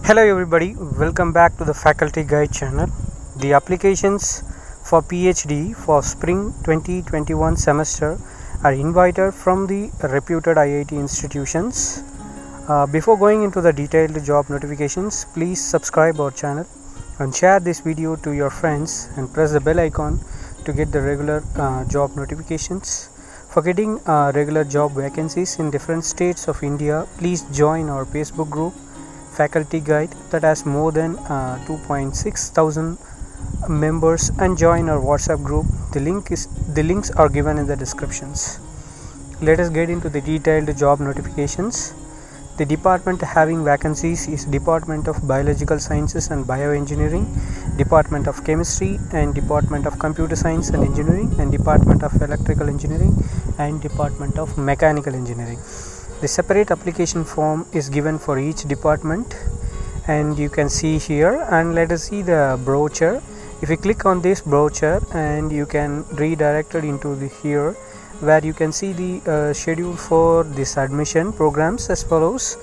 Hello everybody, welcome back to the Faculty Guide channel. The applications for PhD for spring 2021 semester are invited from the reputed IIT institutions. Before going into the detailed job notifications, please subscribe our channel and share this video to your friends and press the bell icon to get the regular job notifications. For getting regular job vacancies in different states of India, please join our Facebook group Faculty Guide that has more than 2.6 thousand members, and join our WhatsApp group. The links are given in the descriptions. Let us get into the detailed job notifications. The department having vacancies is Department of Biological Sciences and Bioengineering, Department of Chemistry, and Department of Computer Science and Engineering, and Department of Electrical Engineering, and Department of Mechanical Engineering. The separate application form is given for each department, and you can see here. And let us see the brochure. If you click on this brochure, and you can redirect it into the here, where you can see the schedule for this admission programs as follows.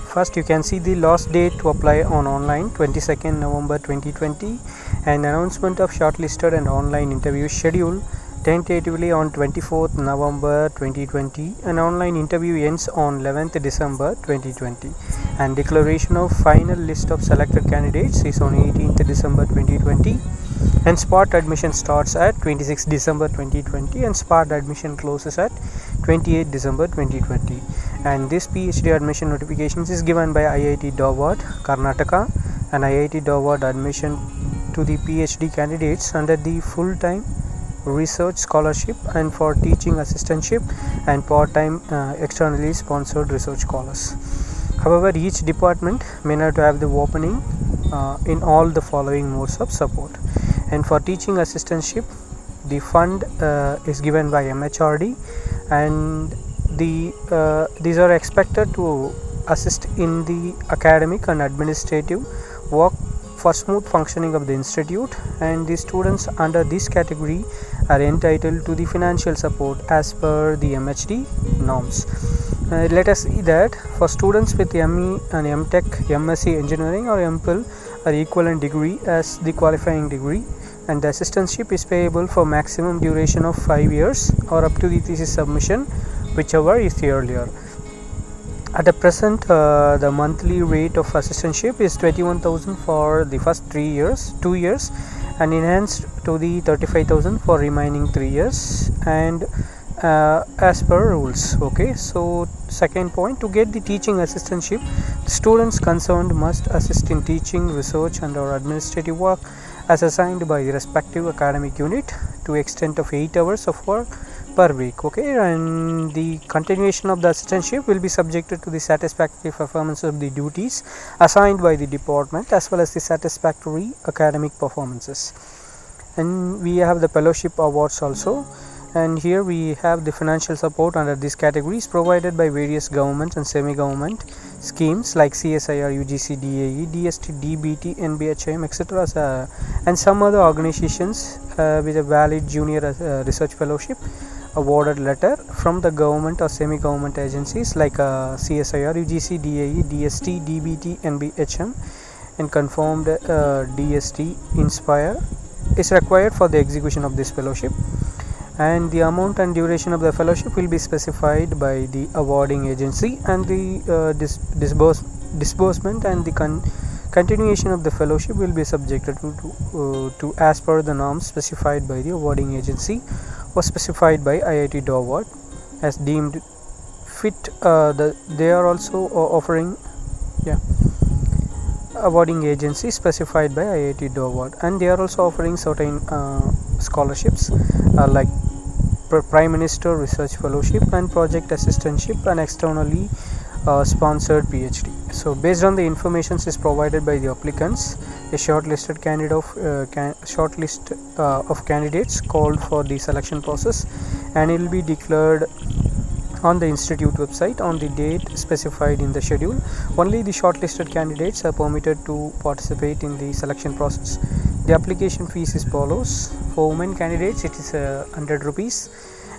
First, you can see the last date to apply on online 22nd November 2020, and announcement of shortlisted and online interview schedule tentatively on 24th November 2020, and online interview ends on 11th December 2020, and declaration of final list of selected candidates is on 18th December 2020, and spot admission starts at 26th December 2020, and spot admission closes at 28th December 2020. And this PhD admission notifications is given by IIT Dharwad, Karnataka, and IIT Dharwad admission to the PhD candidates under the full-time research scholarship and for teaching assistantship and part-time externally sponsored research scholars. However, each department may not have the opening in all the following modes of support. And for teaching assistantship, the fund is given by MHRD, and these are expected to assist in the academic and administrative work for smooth functioning of the institute, and the students under this category are entitled to the financial support as per the MHD norms. Let us see that for students with ME and MTech, MSc Engineering or MPhil or equivalent degree as the qualifying degree, and the assistantship is payable for maximum duration of 5 years or up to the thesis submission, whichever is the earlier. At the present, the monthly rate of assistantship is 21,000 for the first 2 years, and enhanced to the 35,000 for remaining 3 years, and as per rules. Okay, so second point, to get the teaching assistantship, the students concerned must assist in teaching, research, and or administrative work as assigned by the respective academic unit to extent of 8 hours of work per week. Okay, and the continuation of the assistantship will be subjected to the satisfactory performance of the duties assigned by the department as well as the satisfactory academic performances. And we have the fellowship awards also, and here we have the financial support under these categories provided by various government and semi-government schemes like CSIR, UGC, DAE, DST, DBT, NBHIM, etc., and some other organizations with a valid junior research fellowship awarded letter from the government or semi-government agencies like CSIR, UGC, DAE, DST, DBT, NBHM, and confirmed DST Inspire is required for the execution of this fellowship. And the amount and duration of the fellowship will be specified by the awarding agency, and the disbursement and the continuation of the fellowship will be subjected to as per the norms specified by the awarding agency or specified by IIT Dharwad as deemed fit. They are also offering awarding agency specified by IIT Dharwad, and they are also offering certain scholarships like Prime Minister Research Fellowship and Project Assistantship and externally sponsored PhD. So based on the information is provided by the applicants, a shortlist of candidates called for the selection process, and it will be declared on the institute website on the date specified in the schedule. Only the shortlisted candidates are permitted to participate in the selection process. The application fees is follows. For women candidates, it is 100 rupees,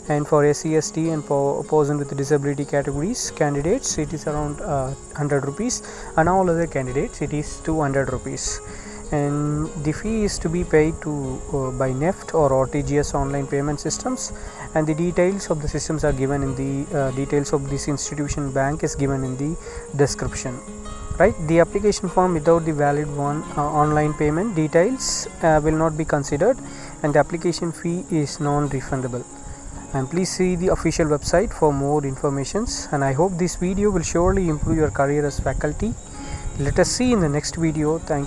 and for SC/ST and for person with disability categories candidates it is around 100 rupees, and all other candidates it is 200 rupees. And the fee is to be paid to by NEFT or RTGS online payment systems, and the details of the systems are given in the details of this institution bank is given in the description. Right, the application form without the valid online payment details will not be considered, and the application fee is non-refundable. And please see the official website for more informations, and I hope this video will surely improve your career as faculty. Let us see in the next video. Thank you.